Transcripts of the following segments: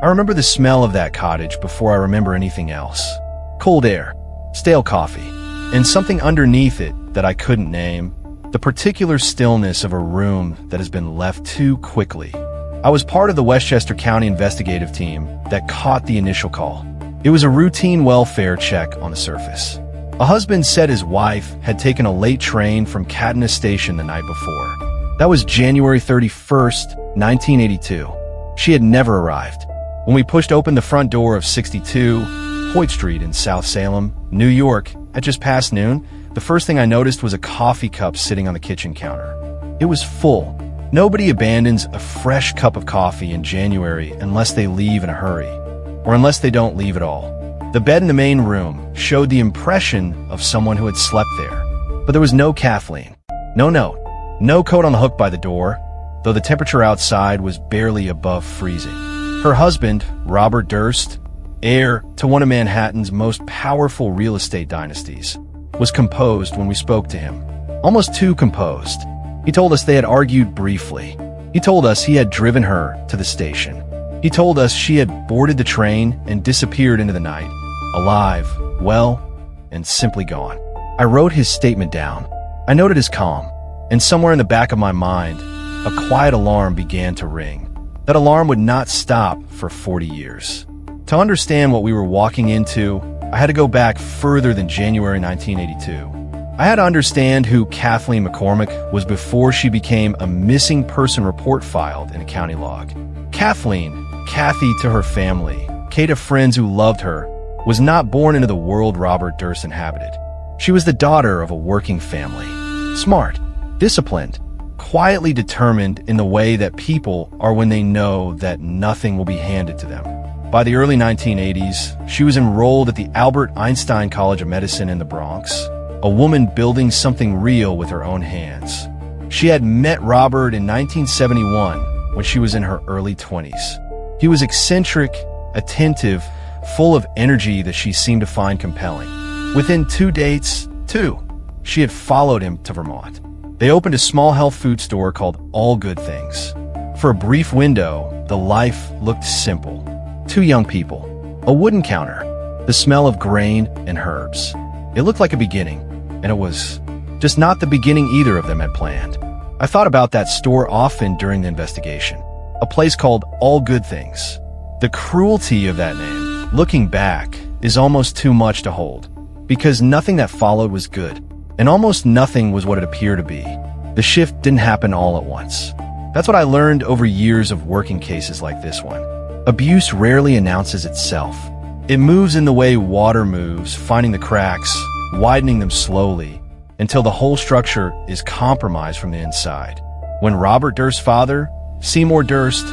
I remember the smell of that cottage before I remember anything else. Cold air, stale coffee, and something underneath it that I couldn't name. The particular stillness of a room that has been left too quickly. I was part of the Westchester County investigative team that caught the initial call. It was a routine welfare check on the surface. A husband said his wife had taken a late train from Katina Station the night before. That was January 31st, 1982. She had never arrived. When we pushed open the front door of 62 Hoyt Street in South Salem, New York, at just past noon, the first thing I noticed was a coffee cup sitting on the kitchen counter. It was full. Nobody abandons a fresh cup of coffee in January unless they leave in a hurry, or unless they don't leave at all. The bed in the main room showed the impression of someone who had slept there, but there was no Kathleen. No note, no coat on the hook by the door, though the temperature outside was barely above freezing. Her husband, Robert Durst, heir to one of Manhattan's most powerful real estate dynasties, was composed when we spoke to him. Almost too composed. He told us they had argued briefly. He told us he had driven her to the station. He told us she had boarded the train and disappeared into the night, alive, well, and simply gone. I wrote his statement down. I noted his calm, and somewhere in the back of my mind, a quiet alarm began to ring. That alarm would not stop for 40 years. To understand what we were walking into, I had to go back further than January 1982. I had to understand who Kathleen McCormack was before she became a missing person report filed in a county log. Kathleen, Kathy to her family, Kate of friends who loved her, was not born into the world Robert Durst inhabited. She was the daughter of a working family. Smart, disciplined, quietly determined in the way that people are when they know that nothing will be handed to them. By the early 1980s, she was enrolled at the Albert Einstein College of Medicine in the Bronx, a woman building something real with her own hands. She had met Robert in 1971 when she was in her early 20s. He was eccentric, attentive, full of energy that she seemed to find compelling. Within 2 dates, she had followed him to Vermont. They opened a small health food store called All Good Things. For a brief window, the life looked simple. 2 young people, a wooden counter, the smell of grain and herbs. It looked like a beginning, and it was just not the beginning either of them had planned. I thought about that store often during the investigation, a place called All Good Things. The cruelty of that name, looking back, is almost too much to hold, because nothing that followed was good, and almost nothing was what it appeared to be. The shift didn't happen all at once. That's what I learned over years of working cases like this one. Abuse rarely announces itself. It moves in the way water moves, finding the cracks, widening them slowly, until the whole structure is compromised from the inside. When Robert Durst's father, Seymour Durst,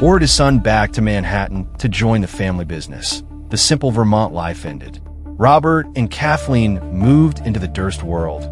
ordered his son back to Manhattan to join the family business, the simple Vermont life ended. Robert and Kathleen moved into the Durst world,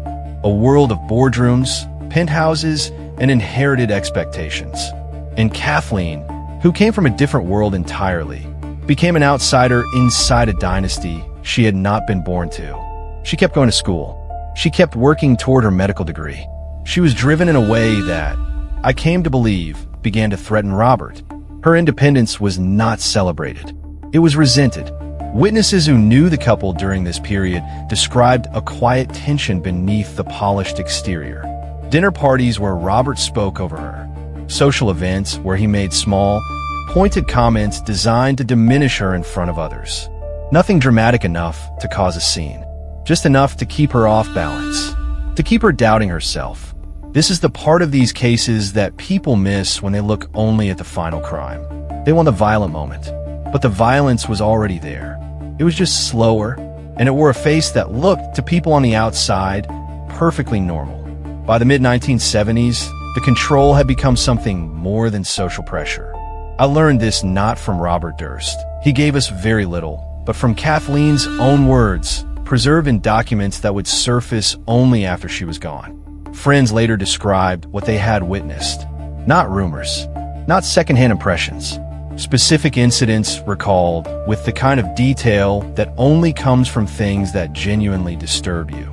a world of boardrooms, penthouses, and inherited expectations. And Kathleen, who came from a different world entirely, became an outsider inside a dynasty she had not been born to. She kept going to school. She kept working toward her medical degree. She was driven in a way that, I came to believe, began to threaten Robert. Her independence was not celebrated. It was resented. Witnesses who knew the couple during this period described a quiet tension beneath the polished exterior. Dinner parties where Robert spoke over her. Social events where he made small, pointed comments designed to diminish her in front of others. Nothing dramatic enough to cause a scene. Just enough to keep her off balance. To keep her doubting herself. This is the part of these cases that people miss when they look only at the final crime. They want the violent moment. But the violence was already there. It was just slower, and it wore a face that looked, to people on the outside, perfectly normal. By the mid-1970s, the control had become something more than social pressure. I learned this not from Robert Durst. He gave us very little, but from Kathleen's own words, preserved in documents that would surface only after she was gone. Friends later described what they had witnessed. Not rumors, not secondhand impressions. Specific incidents recalled with the kind of detail that only comes from things that genuinely disturb you.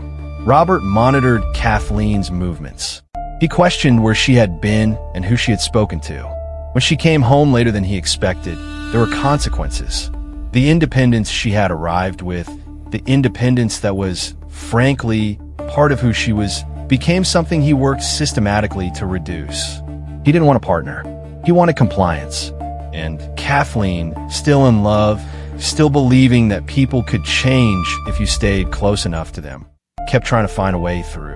Robert monitored Kathleen's movements. He questioned where she had been and who she had spoken to. When she came home later than he expected, There were consequences. The independence she had arrived with, the independence that was, frankly, part of who she was, became something he worked systematically to reduce. He didn't want a partner. He wanted compliance. And Kathleen, still in love, still believing that people could change if you stayed close enough to them, kept trying to find a way through.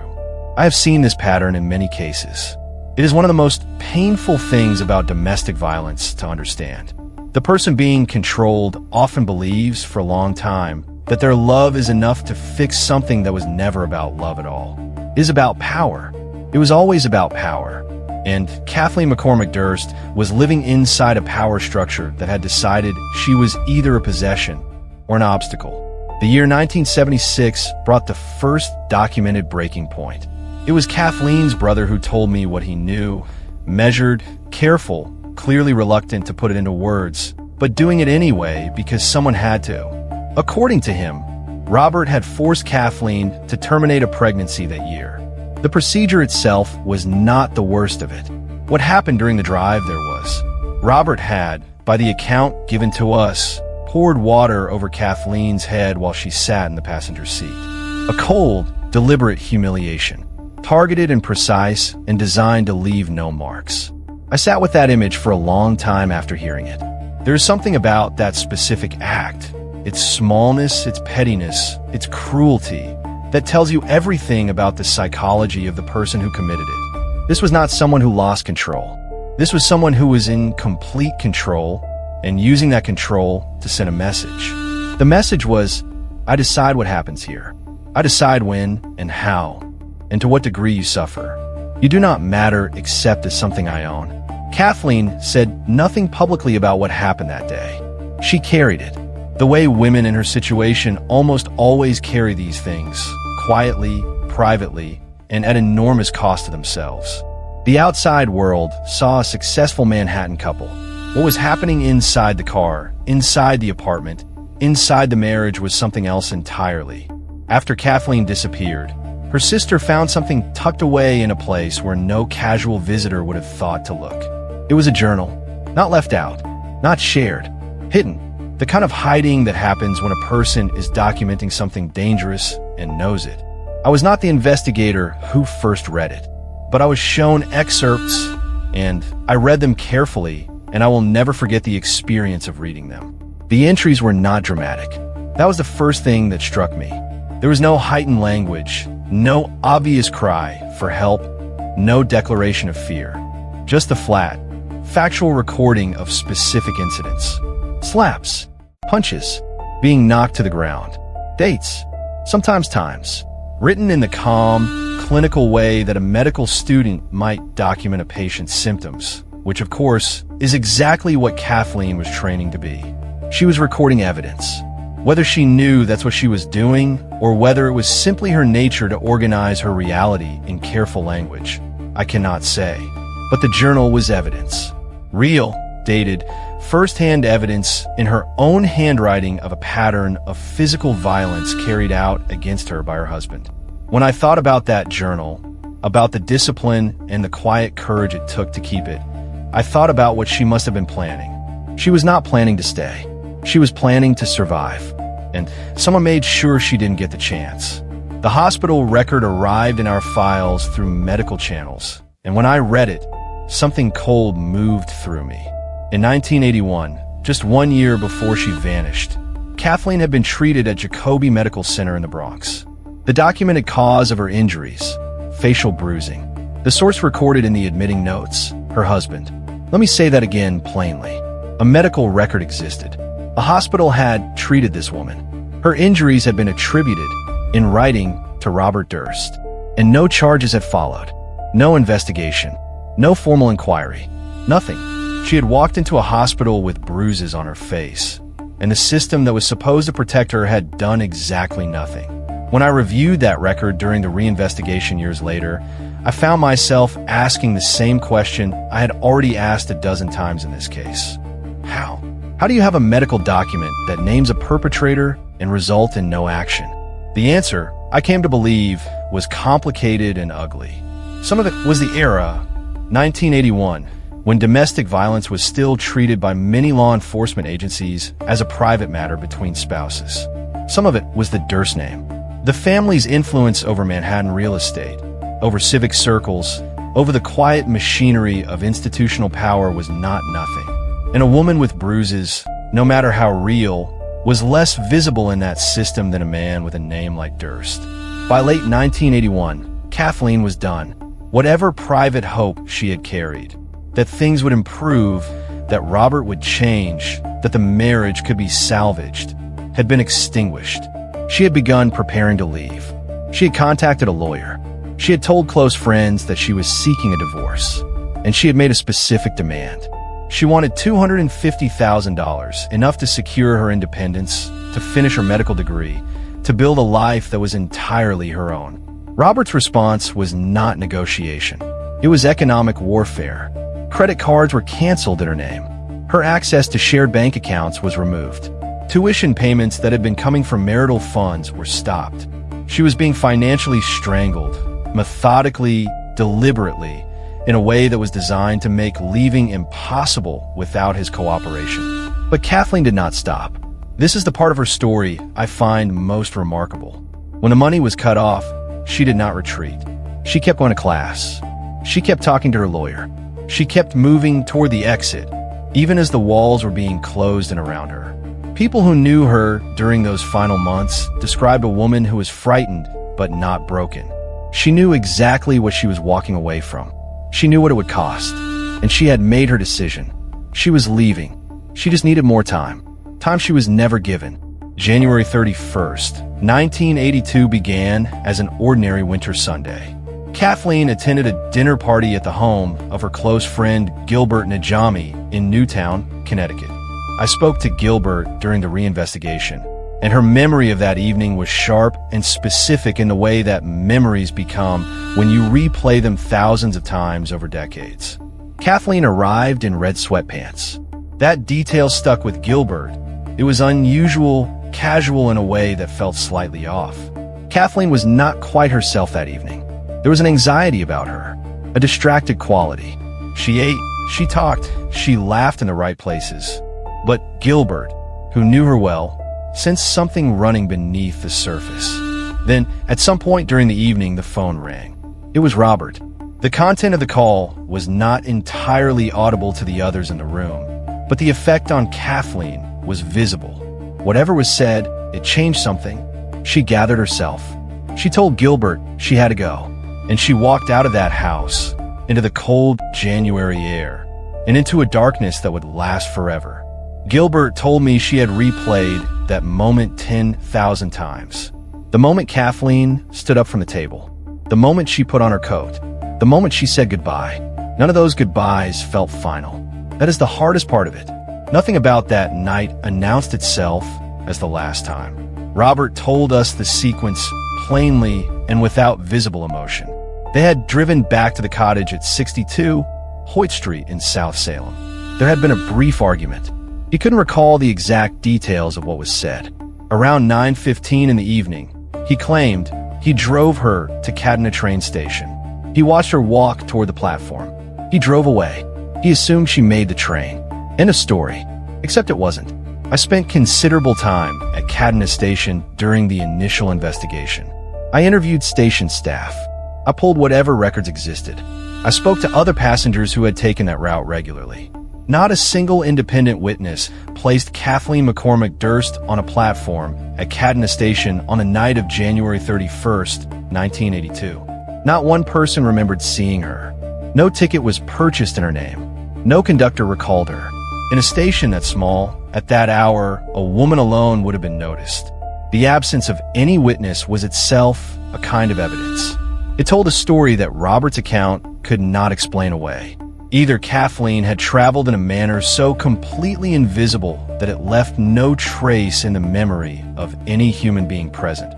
I have seen this pattern in many cases. It is one of the most painful things about domestic violence to understand. The person being controlled often believes for a long time that their love is enough to fix something that was never about love at all. It is about power. It was always about power. And Kathleen McCormack Durst was living inside a power structure that had decided she was either a possession or an obstacle. The year 1976 brought the first documented breaking point. It was Kathleen's brother who told me what he knew, measured, careful, clearly reluctant to put it into words, but doing it anyway because someone had to. According to him, Robert had forced Kathleen to terminate a pregnancy that year. The procedure itself was not the worst of it. What happened during the drive there was, Robert had, by the account given to us, poured water over Kathleen's head while she sat in the passenger seat. A cold, deliberate humiliation, targeted and precise and designed to leave no marks. I sat with that image for a long time after hearing it. There's something about that specific act, its smallness, its pettiness, its cruelty, that tells you everything about the psychology of the person who committed it. This was not someone who lost control. This was someone who was in complete control and using that control to send a message. The message was, I decide what happens here. I decide when and how, and to what degree you suffer. You do not matter except as something I own. Kathleen said nothing publicly about what happened that day. She carried it, the way women in her situation almost always carry these things, quietly, privately, and at enormous cost to themselves. The outside world saw a successful Manhattan couple. What was happening inside the car, inside the apartment, inside the marriage was something else entirely. After Kathleen disappeared, her sister found something tucked away in a place where no casual visitor would have thought to look. It was a journal, not left out, not shared, hidden. The kind of hiding that happens when a person is documenting something dangerous and knows it. I was not the investigator who first read it, but I was shown excerpts, and I read them carefully, and I will never forget the experience of reading them. The entries were not dramatic. That was the first thing that struck me. There was no heightened language, no obvious cry for help, no declaration of fear. Just the flat, factual recording of specific incidents. Slaps, punches, being knocked to the ground, dates, sometimes times, written in the calm, clinical way that a medical student might document a patient's symptoms, which of course is exactly what Kathleen was training to be. She was recording evidence. Whether she knew that's what she was doing, or whether it was simply her nature to organize her reality in careful language, I cannot say. But the journal was evidence. Real, dated, first-hand evidence in her own handwriting of a pattern of physical violence carried out against her by her husband. When I thought about that journal, about the discipline and the quiet courage it took to keep it, I thought about what she must have been planning. She was not planning to stay. She was planning to survive. And someone made sure she didn't get the chance. The hospital record arrived in our files through medical channels, and when I read it, something cold moved through me. In 1981, just 1 year before she vanished, Kathleen had been treated at Jacobi Medical Center in the Bronx. The documented cause of her injuries, facial bruising. The source recorded in the admitting notes, her husband. Let me say that again plainly. A medical record existed. A hospital had treated this woman. Her injuries had been attributed, in writing, to Robert Durst. And no charges had followed. No investigation. No formal inquiry. Nothing. She had walked into a hospital with bruises on her face, and the system that was supposed to protect her had done exactly nothing. When I reviewed that record during the reinvestigation years later, I found myself asking the same question I had already asked a dozen times in this case. How? How do you have a medical document that names a perpetrator and result in no action? The answer, I came to believe, was complicated and ugly. Some of it was the era, 1981, when domestic violence was still treated by many law enforcement agencies as a private matter between spouses. Some of it was the Durst name. The family's influence over Manhattan real estate, over civic circles, over the quiet machinery of institutional power was not nothing. And a woman with bruises, no matter how real, was less visible in that system than a man with a name like Durst. By late 1981, Kathleen was done. Whatever private hope she had carried, that things would improve, that Robert would change, that the marriage could be salvaged, had been extinguished. She had begun preparing to leave. She had contacted a lawyer. She had told close friends that she was seeking a divorce, and she had made a specific demand. She wanted $250,000, enough to secure her independence, to finish her medical degree, to build a life that was entirely her own. Robert's response was not negotiation. It was economic warfare. Credit cards were canceled in her name. Her access to shared bank accounts was removed. Tuition payments that had been coming from marital funds were stopped. She was being financially strangled, methodically, deliberately, in a way that was designed to make leaving impossible without his cooperation. But Kathleen did not stop. This is the part of her story I find most remarkable. When the money was cut off, she did not retreat. She kept going to class. She kept talking to her lawyer. She kept moving toward the exit, even as the walls were being closed in around her. People who knew her during those final months described a woman who was frightened but not broken. She knew exactly what she was walking away from. She knew what it would cost, and she had made her decision. She was leaving. She just needed more time. Time she was never given. January 31st, 1982 began as an ordinary winter Sunday. Kathleen attended a dinner party at the home of her close friend Gilbert Najami in Newtown, Connecticut. I spoke to Gilbert during the reinvestigation, and her memory of that evening was sharp and specific in the way that memories become when you replay them thousands of times over decades. Kathleen arrived in red sweatpants. That detail stuck with Gilbert. It was unusual, casual in a way that felt slightly off. Kathleen was not quite herself that evening. There was an anxiety about her, a distracted quality. She ate, she talked, she laughed in the right places. But Gilbert, who knew her well, sensed something running beneath the surface. Then, at some point during the evening, the phone rang. It was Robert. The content of the call was not entirely audible to the others in the room, but the effect on Kathleen was visible. Whatever was said, it changed something. She gathered herself. She told Gilbert she had to go, and she walked out of that house, into the cold January air, and into a darkness that would last forever. Gilbert told me she had replayed that moment 10,000 times. The moment Kathleen stood up from the table. The moment she put on her coat. The moment she said goodbye. None of those goodbyes felt final. That is the hardest part of it. Nothing about that night announced itself as the last time. Robert told us the sequence plainly and without visible emotion. They had driven back to the cottage at 62 Hoyt Street in South Salem. There had been a brief argument. He couldn't recall the exact details of what was said. Around 9:15 in the evening, he claimed he drove her to Katina train station. He watched her walk toward the platform. He drove away. He assumed she made the train. End of story. Except it wasn't. I spent considerable time at Katina station during the initial investigation. I interviewed station staff. I pulled whatever records existed. I spoke to other passengers who had taken that route regularly. Not a single independent witness placed Kathleen McCormack Durst on a platform at Katina station on the night of January 31st, 1982. Not one person remembered seeing her. No ticket was purchased in her name. No conductor recalled her. In a station that small, at that hour, a woman alone would have been noticed. The absence of any witness was itself a kind of evidence. It told a story that Robert's account could not explain away. Either Kathleen had traveled in a manner so completely invisible that it left no trace in the memory of any human being present,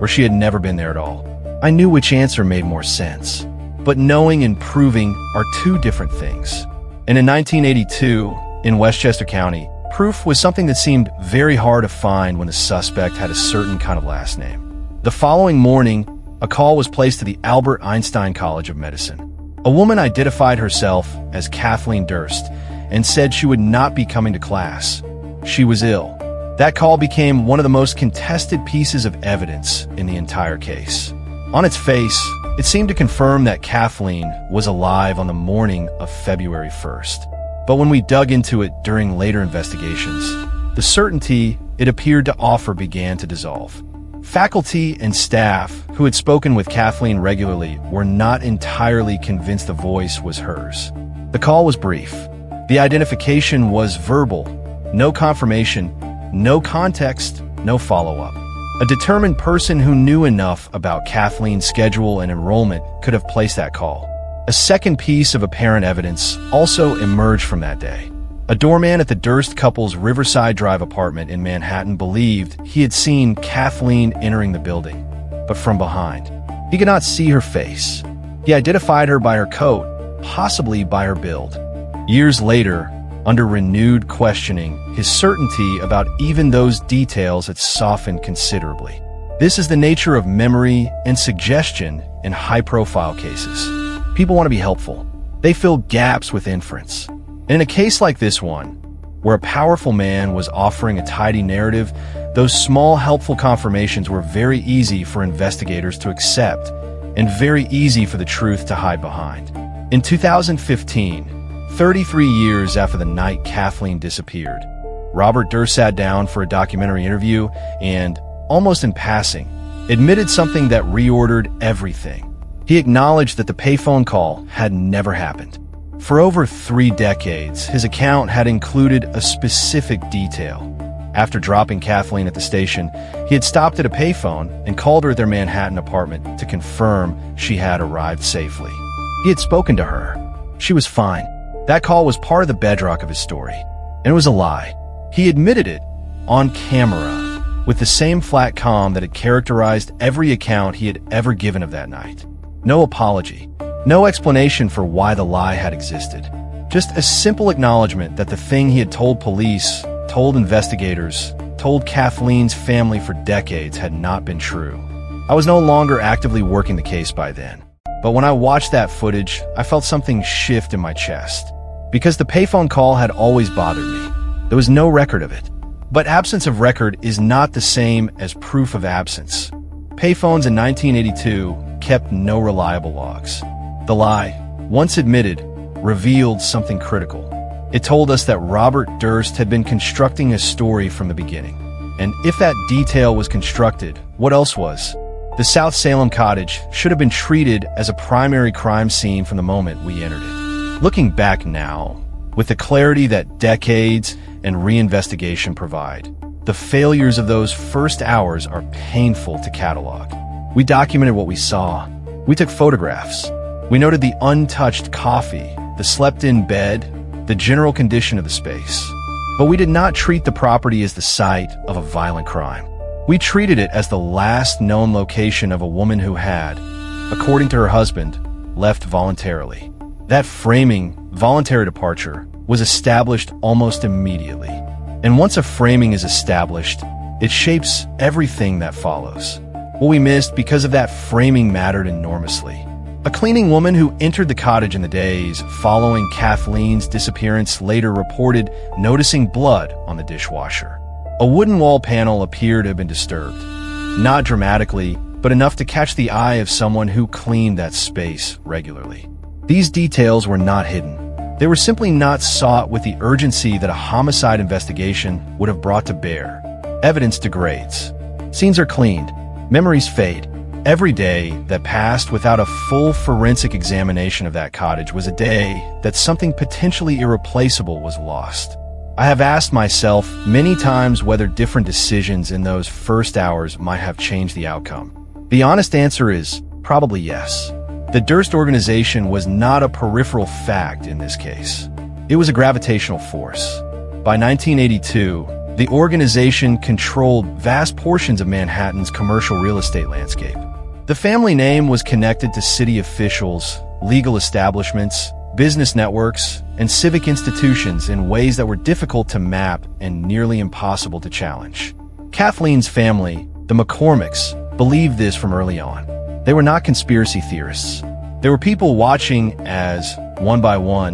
or she had never been there at all. I knew which answer made more sense, but knowing and proving are two different things. And in 1982, in Westchester County, proof was something that seemed very hard to find when the suspect had a certain kind of last name. The following morning, a call was placed to the Albert Einstein College of Medicine. A woman identified herself as Kathleen Durst and said she would not be coming to class. She was ill. That call became one of the most contested pieces of evidence in the entire case. On its face, it seemed to confirm that Kathleen was alive on the morning of February 1st. But when we dug into it during later investigations, the certainty it appeared to offer began to dissolve. Faculty and staff who had spoken with Kathleen regularly were not entirely convinced the voice was hers. The call was brief. The identification was verbal. No confirmation, no context, no follow-up. A determined person who knew enough about Kathleen's schedule and enrollment could have placed that call. A second piece of apparent evidence also emerged from that day. A doorman at the Durst couple's Riverside Drive apartment in Manhattan believed he had seen Kathleen entering the building, but from behind. He could not see her face. He identified her by her coat, possibly by her build. Years later, under renewed questioning, his certainty about even those details had softened considerably. This is the nature of memory and suggestion in high-profile cases. People want to be helpful. They fill gaps with inference. And in a case like this one, where a powerful man was offering a tidy narrative, those small helpful confirmations were very easy for investigators to accept and very easy for the truth to hide behind. In 2015, 33 years after the night Kathleen disappeared, Robert Durst sat down for a documentary interview and, almost in passing, admitted something that reordered everything. He acknowledged that the payphone call had never happened. For over 3 decades, his account had included a specific detail. After dropping Kathleen at the station, he had stopped at a payphone and called her at their Manhattan apartment to confirm she had arrived safely. He had spoken to her. She was fine. That call was part of the bedrock of his story. And it was a lie. He admitted it on camera, with the same flat calm that had characterized every account he had ever given of that night. No apology. No explanation for why the lie had existed. Just a simple acknowledgement that the thing he had told police, told investigators, told Kathleen's family for decades had not been true. I was no longer actively working the case by then. But when I watched that footage, I felt something shift in my chest. Because the payphone call had always bothered me. There was no record of it. But absence of record is not the same as proof of absence. Payphones in 1982 kept no reliable logs. The lie, once admitted, revealed something critical. It told us that Robert Durst had been constructing his story from the beginning. And if that detail was constructed, what else was? The South Salem cottage should have been treated as a primary crime scene from the moment we entered it. Looking back now, with the clarity that decades and reinvestigation provide, the failures of those first hours are painful to catalog. We documented what we saw. We took photographs. We noted the untouched coffee, the slept-in bed, the general condition of the space. But we did not treat the property as the site of a violent crime. We treated it as the last known location of a woman who had, according to her husband, left voluntarily. That framing, voluntary departure, was established almost immediately. And once a framing is established, it shapes everything that follows. What we missed because of that framing mattered enormously. A cleaning woman who entered the cottage in the days following Kathleen's disappearance later reported noticing blood on the dishwasher. A wooden wall panel appeared to have been disturbed. Not dramatically, but enough to catch the eye of someone who cleaned that space regularly. These details were not hidden. They were simply not sought with the urgency that a homicide investigation would have brought to bear. Evidence degrades. Scenes are cleaned. Memories fade. Every day that passed without a full forensic examination of that cottage was a day that something potentially irreplaceable was lost. I have asked myself many times whether different decisions in those first hours might have changed the outcome. The honest answer is probably yes. The Durst organization was not a peripheral fact in this case. It was a gravitational force. By 1982, the organization controlled vast portions of Manhattan's commercial real estate landscape. The family name was connected to city officials, legal establishments, business networks, and civic institutions in ways that were difficult to map and nearly impossible to challenge. Kathleen's family, the McCormacks, believed this from early on. They were not conspiracy theorists. There were people watching as, one by one,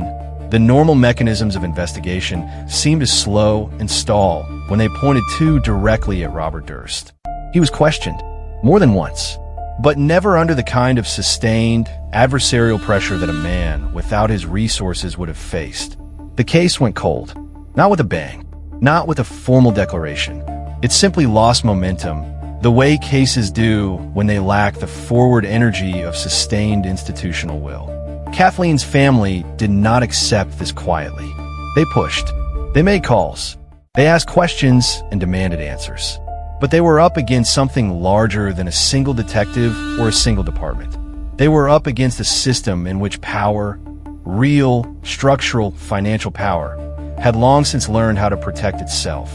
the normal mechanisms of investigation seemed to slow and stall when they pointed too directly at Robert Durst. He was questioned, more than once, but never under the kind of sustained, adversarial pressure that a man without his resources would have faced. The case went cold, not with a bang, not with a formal declaration. It simply lost momentum, the way cases do when they lack the forward energy of sustained institutional will. Kathleen's family did not accept this quietly. They pushed. They made calls. They asked questions and demanded answers. But they were up against something larger than a single detective or a single department. They were up against a system in which power, real, structural, financial power, had long since learned how to protect itself.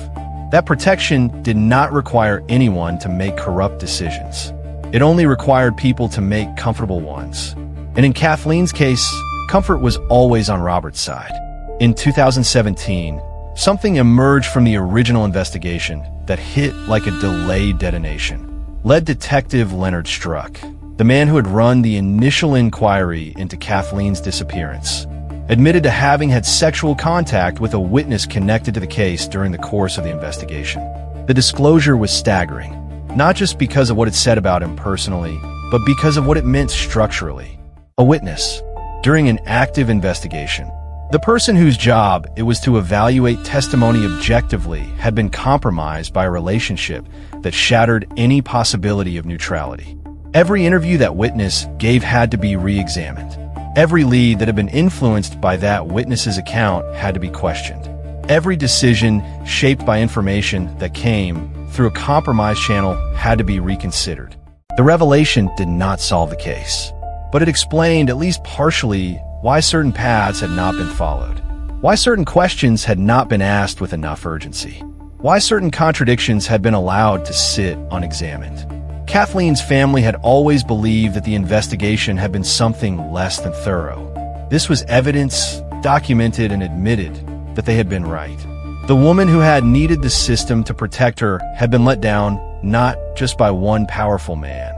That protection did not require anyone to make corrupt decisions. It only required people to make comfortable ones. And in Kathleen's case, comfort was always on Robert's side. In 2017, something emerged from the original investigation that hit like a delayed detonation. Lead Detective Leonard Struck, the man who had run the initial inquiry into Kathleen's disappearance, admitted to having had sexual contact with a witness connected to the case during the course of the investigation. The disclosure was staggering, not just because of what it said about him personally, but because of what it meant structurally. A witness, during an active investigation, the person whose job it was to evaluate testimony objectively had been compromised by a relationship that shattered any possibility of neutrality. Every interview that witness gave had to be re-examined. Every lead that had been influenced by that witness's account had to be questioned. Every decision shaped by information that came through a compromised channel had to be reconsidered. The revelation did not solve the case, but it explained, at least partially, why certain paths had not been followed, why certain questions had not been asked with enough urgency, why certain contradictions had been allowed to sit unexamined. Kathleen's family had always believed that the investigation had been something less than thorough. This was evidence, documented and admitted, that they had been right. The woman who had needed the system to protect her had been let down not just by one powerful man,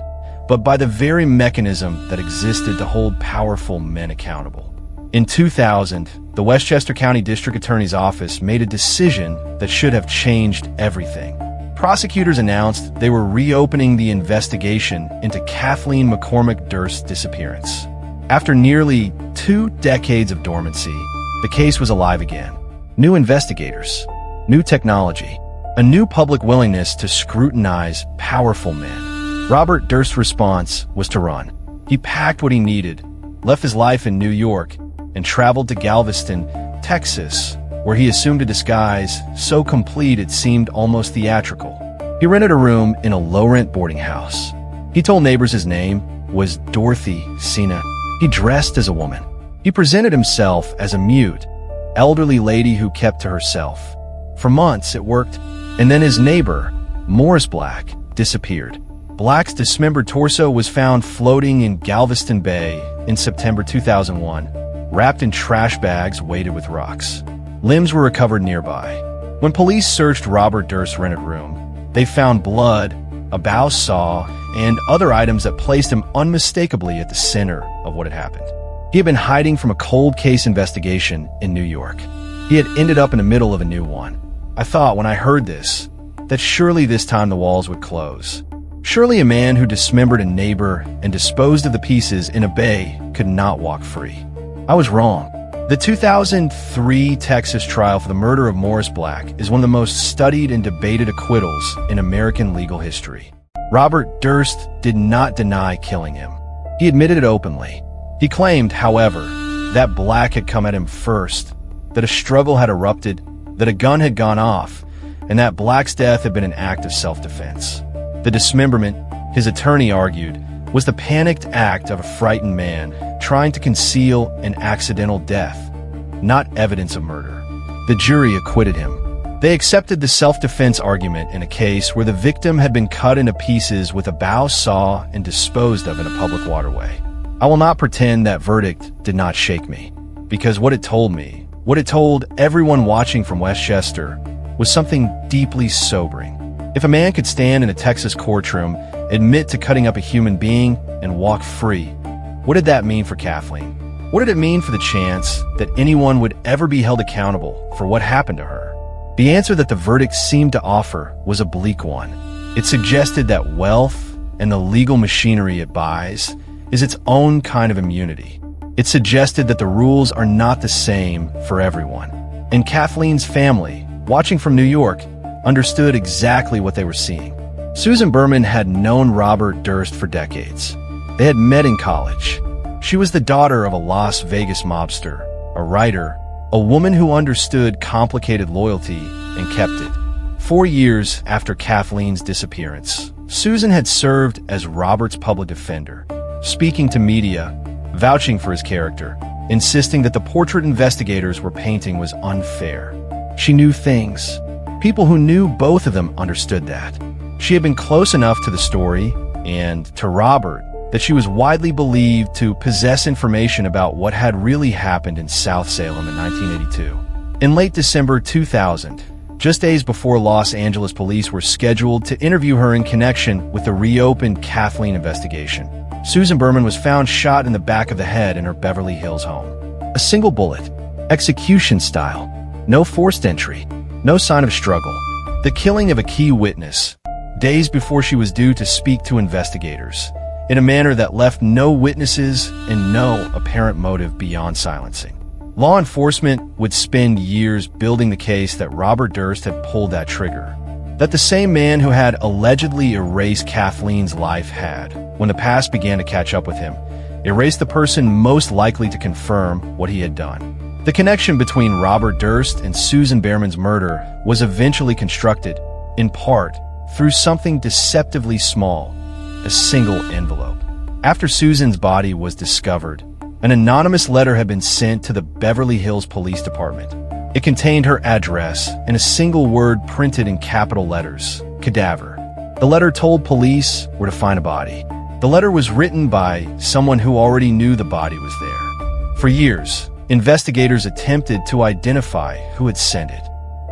but by the very mechanism that existed to hold powerful men accountable. In 2000, the Westchester County District Attorney's Office made a decision that should have changed everything. Prosecutors announced they were reopening the investigation into Kathleen McCormack Durst's disappearance. After nearly 2 decades of dormancy, the case was alive again. New investigators, new technology, a new public willingness to scrutinize powerful men. Robert Durst's response was to run. He packed what he needed, left his life in New York, and traveled to Galveston, Texas, where he assumed a disguise so complete it seemed almost theatrical. He rented a room in a low-rent boarding house. He told neighbors his name was Dorothy Sina. He dressed as a woman. He presented himself as a mute, elderly lady who kept to herself. For months it worked, and then his neighbor, Morris Black, disappeared. Black's dismembered torso was found floating in Galveston Bay in September 2001, wrapped in trash bags weighted with rocks. Limbs were recovered nearby. When police searched Robert Durst's rented room, they found blood, a bow saw, and other items that placed him unmistakably at the center of what had happened. He had been hiding from a cold case investigation in New York. He had ended up in the middle of a new one. I thought when I heard this, that surely this time the walls would close. Surely a man who dismembered a neighbor and disposed of the pieces in a bay could not walk free. I was wrong. The 2003 Texas trial for the murder of Morris Black is one of the most studied and debated acquittals in American legal history. Robert Durst did not deny killing him. He admitted it openly. He claimed, however, that Black had come at him first, that a struggle had erupted, that a gun had gone off, and that Black's death had been an act of self-defense. The dismemberment, his attorney argued, was the panicked act of a frightened man trying to conceal an accidental death, not evidence of murder. The jury acquitted him. They accepted the self-defense argument in a case where the victim had been cut into pieces with a bow saw and disposed of in a public waterway. I will not pretend that verdict did not shake me, because what it told me, what it told everyone watching from Westchester, was something deeply sobering. If a man could stand in a Texas courtroom, admit to cutting up a human being, and walk free, What did that mean for Kathleen? What did it mean for the chance that anyone would ever be held accountable for what happened to her? The answer that the verdict seemed to offer was a bleak one. It suggested that wealth and the legal machinery it buys is its own kind of immunity. It suggested that the rules are not the same for everyone. And Kathleen's family, watching from New York, understood exactly what they were seeing. Susan Berman had known Robert Durst for decades. They had met in college. She was the daughter of a Las Vegas mobster, a writer, a woman who understood complicated loyalty and kept it. 4 years after Kathleen's disappearance, Susan had served as Robert's public defender, speaking to media, vouching for his character, insisting that the portrait investigators were painting was unfair. She knew things. People who knew both of them understood that. She had been close enough to the story and to Robert that she was widely believed to possess information about what had really happened in South Salem in 1982. In late December 2000, just days before Los Angeles police were scheduled to interview her in connection with the reopened Kathleen investigation, Susan Berman was found shot in the back of the head in her Beverly Hills home. A single bullet, execution style, no forced entry, no sign of struggle. The killing of a key witness, days before she was due to speak to investigators, in a manner that left no witnesses and no apparent motive beyond silencing. Law enforcement would spend years building the case that Robert Durst had pulled that trigger, that the same man who had allegedly erased Kathleen's life had, when the past began to catch up with him, erased the person most likely to confirm what he had done. The connection between Robert Durst and Susan Berman's murder was eventually constructed, in part, through something deceptively small, a single envelope. After Susan's body was discovered, an anonymous letter had been sent to the Beverly Hills Police Department. It contained her address and a single word printed in capital letters, cadaver. The letter told police where to find a body. The letter was written by someone who already knew the body was there. For years, investigators attempted to identify who had sent it.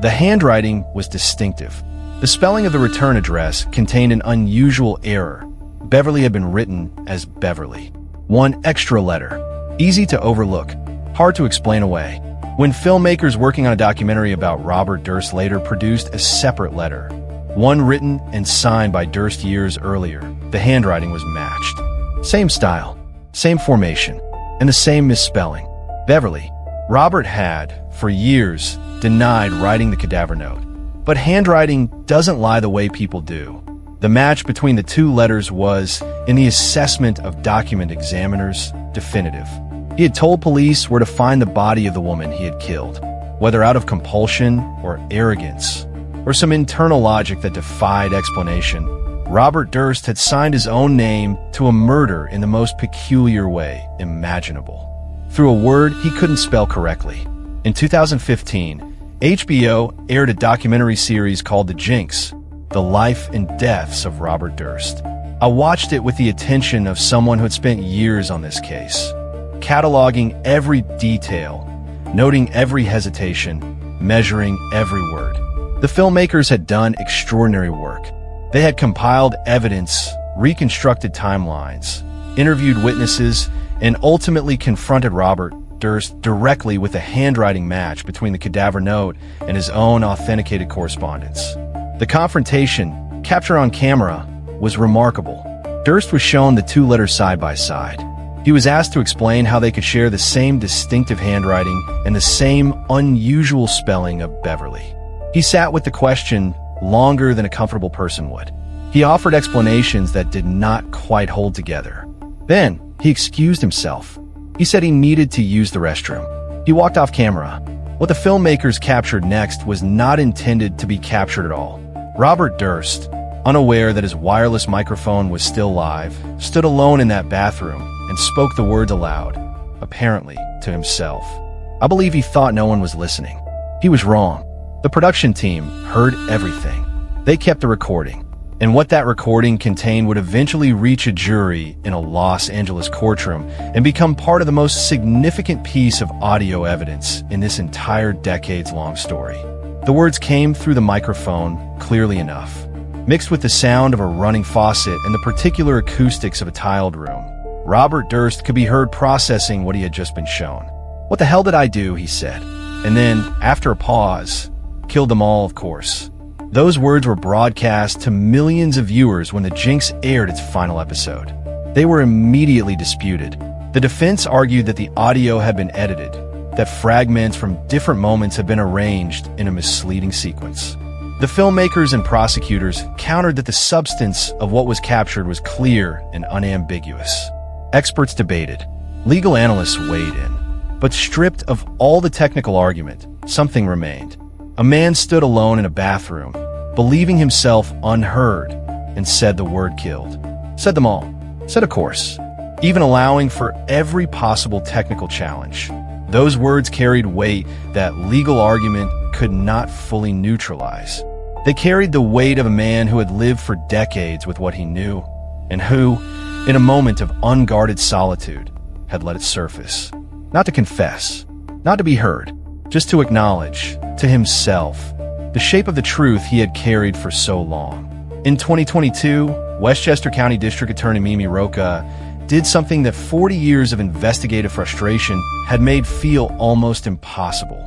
The handwriting was distinctive. The spelling of the return address contained an unusual error. Beverly had been written as Beverly. One extra letter, easy to overlook, hard to explain away. When filmmakers working on a documentary about Robert Durst later produced a separate letter, one written and signed by Durst years earlier, the handwriting was matched. Same style, same formation, and the same misspelling. Beverly. Robert had, for years, denied writing the cadaver note. But handwriting doesn't lie the way people do. The match between the two letters was, in the assessment of document examiners, definitive. He had told police where to find the body of the woman he had killed, whether out of compulsion or arrogance, or some internal logic that defied explanation. Robert Durst had signed his own name to a murder in the most peculiar way imaginable, through a word he couldn't spell correctly. In 2015, HBO aired a documentary series called The Jinx, The Life and Deaths of Robert Durst. I watched it with the attention of someone who had spent years on this case, cataloging every detail, noting every hesitation, measuring every word. The filmmakers had done extraordinary work. They had compiled evidence, reconstructed timelines, interviewed witnesses, and ultimately confronted Robert Durst directly with a handwriting match between the cadaver note and his own authenticated correspondence. The confrontation, captured on camera, was remarkable. Durst was shown the two letters side by side. He was asked to explain how they could share the same distinctive handwriting and the same unusual spelling of Beverly. He sat with the question longer than a comfortable person would. He offered explanations that did not quite hold together. Then, he excused himself. He said he needed to use the restroom. He walked off camera. What the filmmakers captured next was not intended to be captured at all. Robert Durst, unaware that his wireless microphone was still live, stood alone in that bathroom and spoke the words aloud, apparently to himself. I believe he thought no one was listening. He was wrong. The production team heard everything. They kept the recording, and what that recording contained would eventually reach a jury in a Los Angeles courtroom and become part of the most significant piece of audio evidence in this entire decades-long story. The words came through the microphone clearly enough, mixed with the sound of a running faucet and the particular acoustics of a tiled room. Robert Durst could be heard processing what he had just been shown. "What the hell did I do?" he said. And then, after a pause, "Killed them all, of course." Those words were broadcast to millions of viewers when the Jinx aired its final episode. They were immediately disputed. The defense argued that the audio had been edited, that fragments from different moments had been arranged in a misleading sequence. The filmmakers and prosecutors countered that the substance of what was captured was clear and unambiguous. Experts debated. Legal analysts weighed in. But stripped of all the technical argument, something remained. A man stood alone in a bathroom, believing himself unheard, and said the word killed. Said them all. Said of course. Even allowing for every possible technical challenge. Those words carried weight that legal argument could not fully neutralize. They carried the weight of a man who had lived for decades with what he knew, and who, in a moment of unguarded solitude, had let it surface. Not to confess, not to be heard, just to acknowledge, to himself, the shape of the truth he had carried for so long. In 2022, Westchester County District Attorney Mimi Roca did something that 40 years of investigative frustration had made feel almost impossible.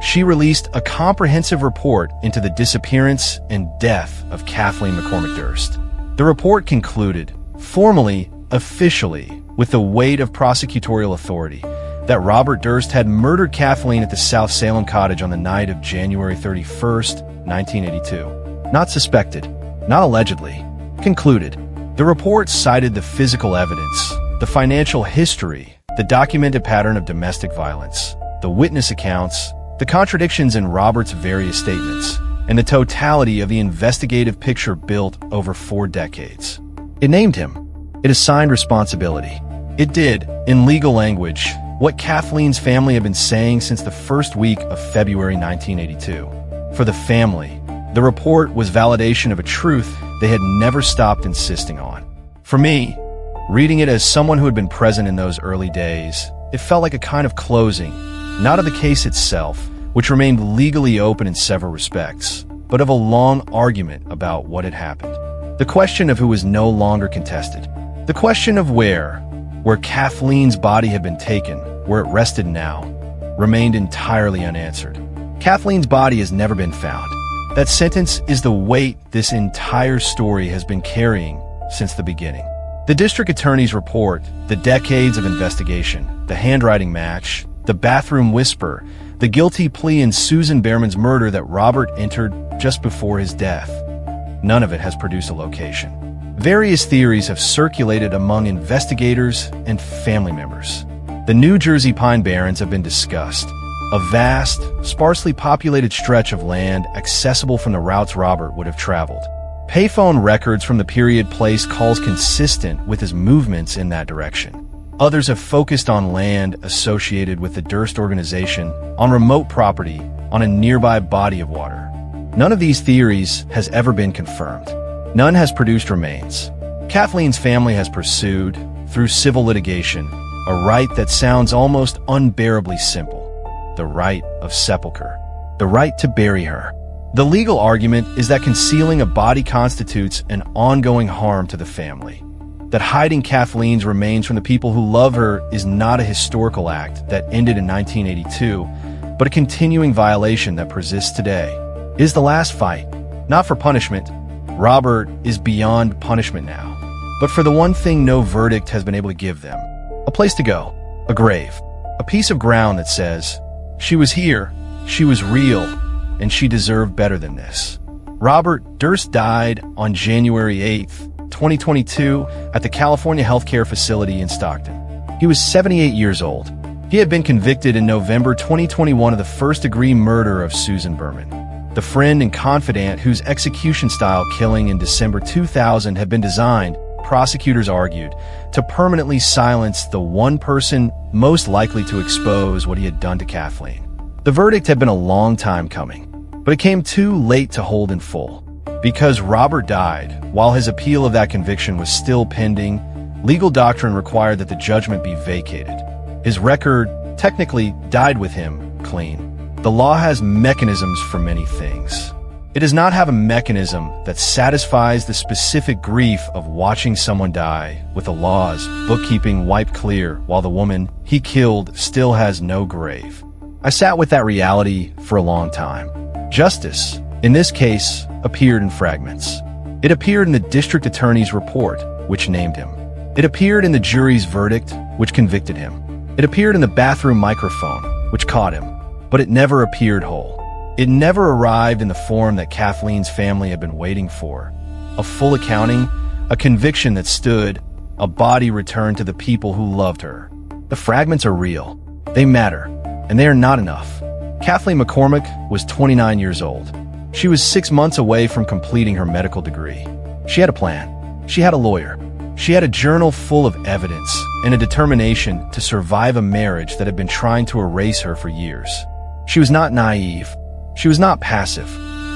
She released a comprehensive report into the disappearance and death of Kathleen McCormack Durst. The report concluded, formally, officially, with the weight of prosecutorial authority, that Robert Durst had murdered Kathleen at the South Salem cottage on the night of January 31st, 1982. Not suspected, not allegedly, concluded. The report cited the physical evidence, the financial history, the documented pattern of domestic violence, the witness accounts, the contradictions in Robert's various statements, and the totality of the investigative picture built over 4 decades. It named him. It assigned responsibility. It did, in legal language, what Kathleen's family had been saying since the first week of February 1982. For the family, the report was validation of a truth they had never stopped insisting on. For me, reading it as someone who had been present in those early days, it felt like a kind of closing, not of the case itself, which remained legally open in several respects, but of a long argument about what had happened. The question of who was no longer contested. The question of where Kathleen's body had been taken, where it rested now, remained entirely unanswered. Kathleen's body has never been found. That sentence is the weight this entire story has been carrying since the beginning. The district attorney's report, the decades of investigation, the handwriting match, the bathroom whisper, the guilty plea in Susan Behrman's murder that Robert entered just before his death. None of it has produced a location. Various theories have circulated among investigators and family members. The New Jersey Pine Barrens have been discussed, a vast, sparsely populated stretch of land accessible from the routes Robert would have traveled. Payphone records from the period place calls consistent with his movements in that direction. Others have focused on land associated with the Durst organization, on remote property, on a nearby body of water. None of these theories has ever been confirmed. None has produced remains. Kathleen's family has pursued, through civil litigation, a right that sounds almost unbearably simple. The right of sepulcher. The right to bury her. The legal argument is that concealing a body constitutes an ongoing harm to the family. That hiding Kathleen's remains from the people who love her is not a historical act that ended in 1982, but a continuing violation that persists today. It is the last fight, not for punishment. Robert is beyond punishment now, but for the one thing no verdict has been able to give them. A place to go, a grave, a piece of ground that says, she was here, she was real, and she deserved better than this. Robert Durst died on January 8th, 2022 at the California Healthcare Facility in Stockton. He was 78 years old. He had been convicted in November 2021 of the first-degree murder of Susan Berman, the friend and confidant whose execution-style killing in December 2000 had been designed, prosecutors argued, to permanently silence the one person most likely to expose what he had done to Kathleen. The verdict had been a long time coming, but it came too late to hold in full. Because Robert died, while his appeal of that conviction was still pending, legal doctrine required that the judgment be vacated. His record technically died with him clean. The law has mechanisms for many things. It does not have a mechanism that satisfies the specific grief of watching someone die, with the law's bookkeeping wiped clear while the woman he killed still has no grave. I sat with that reality for a long time. Justice, in this case, appeared in fragments. It appeared in the district attorney's report, which named him. It appeared in the jury's verdict, which convicted him. It appeared in the bathroom microphone, which caught him. But it never appeared whole. It never arrived in the form that Kathleen's family had been waiting for. A full accounting, a conviction that stood, a body returned to the people who loved her. The fragments are real. They matter. And they are not enough. Kathleen McCormack was 29 years old. She was 6 months away from completing her medical degree. She had a plan. She had a lawyer. She had a journal full of evidence and a determination to survive a marriage that had been trying to erase her for years. She was not naive. She was not passive.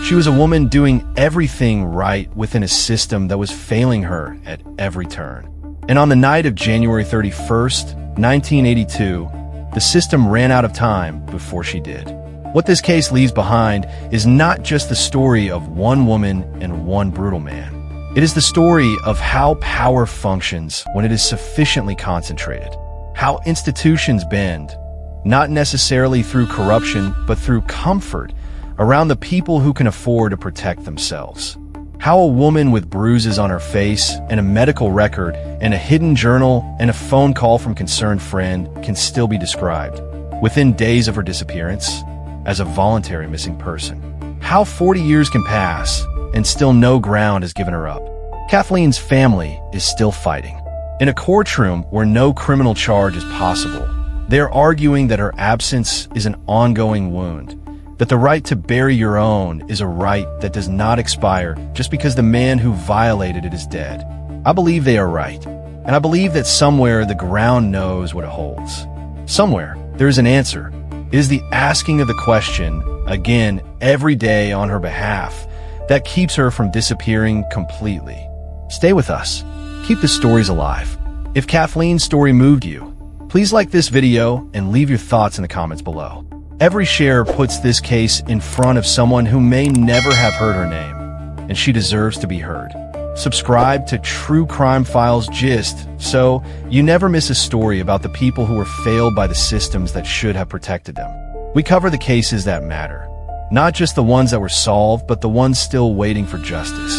She was a woman doing everything right within a system that was failing her at every turn. And on the night of January 31st, 1982, the system ran out of time before she did. What this case leaves behind is not just the story of one woman and one brutal man. It is the story of how power functions when it is sufficiently concentrated, how institutions bend, not necessarily through corruption, but through comfort, around the people who can afford to protect themselves. How a woman with bruises on her face and a medical record and a hidden journal and a phone call from a concerned friend can still be described, within days of her disappearance, as a voluntary missing person. How 40 years can pass and still no ground has given her up. Kathleen's family is still fighting. In a courtroom where no criminal charge is possible, they are arguing that her absence is an ongoing wound, that the right to bury your own is a right that does not expire just because the man who violated it is dead. I believe they are right, and I believe that somewhere the ground knows what it holds. Somewhere there is an answer. It is the asking of the question, again, every day on her behalf, that keeps her from disappearing completely. Stay with us. Keep the stories alive. If Kathleen's story moved you, please like this video and leave your thoughts in the comments below. Every share puts this case in front of someone who may never have heard her name, and she deserves to be heard. Subscribe to True Crime Files Gist so you never miss a story about the people who were failed by the systems that should have protected them. We cover the cases that matter, not just the ones that were solved, but the ones still waiting for justice.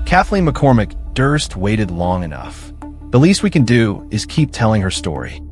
Kathleen McCormack Durst waited long enough. The least we can do is keep telling her story.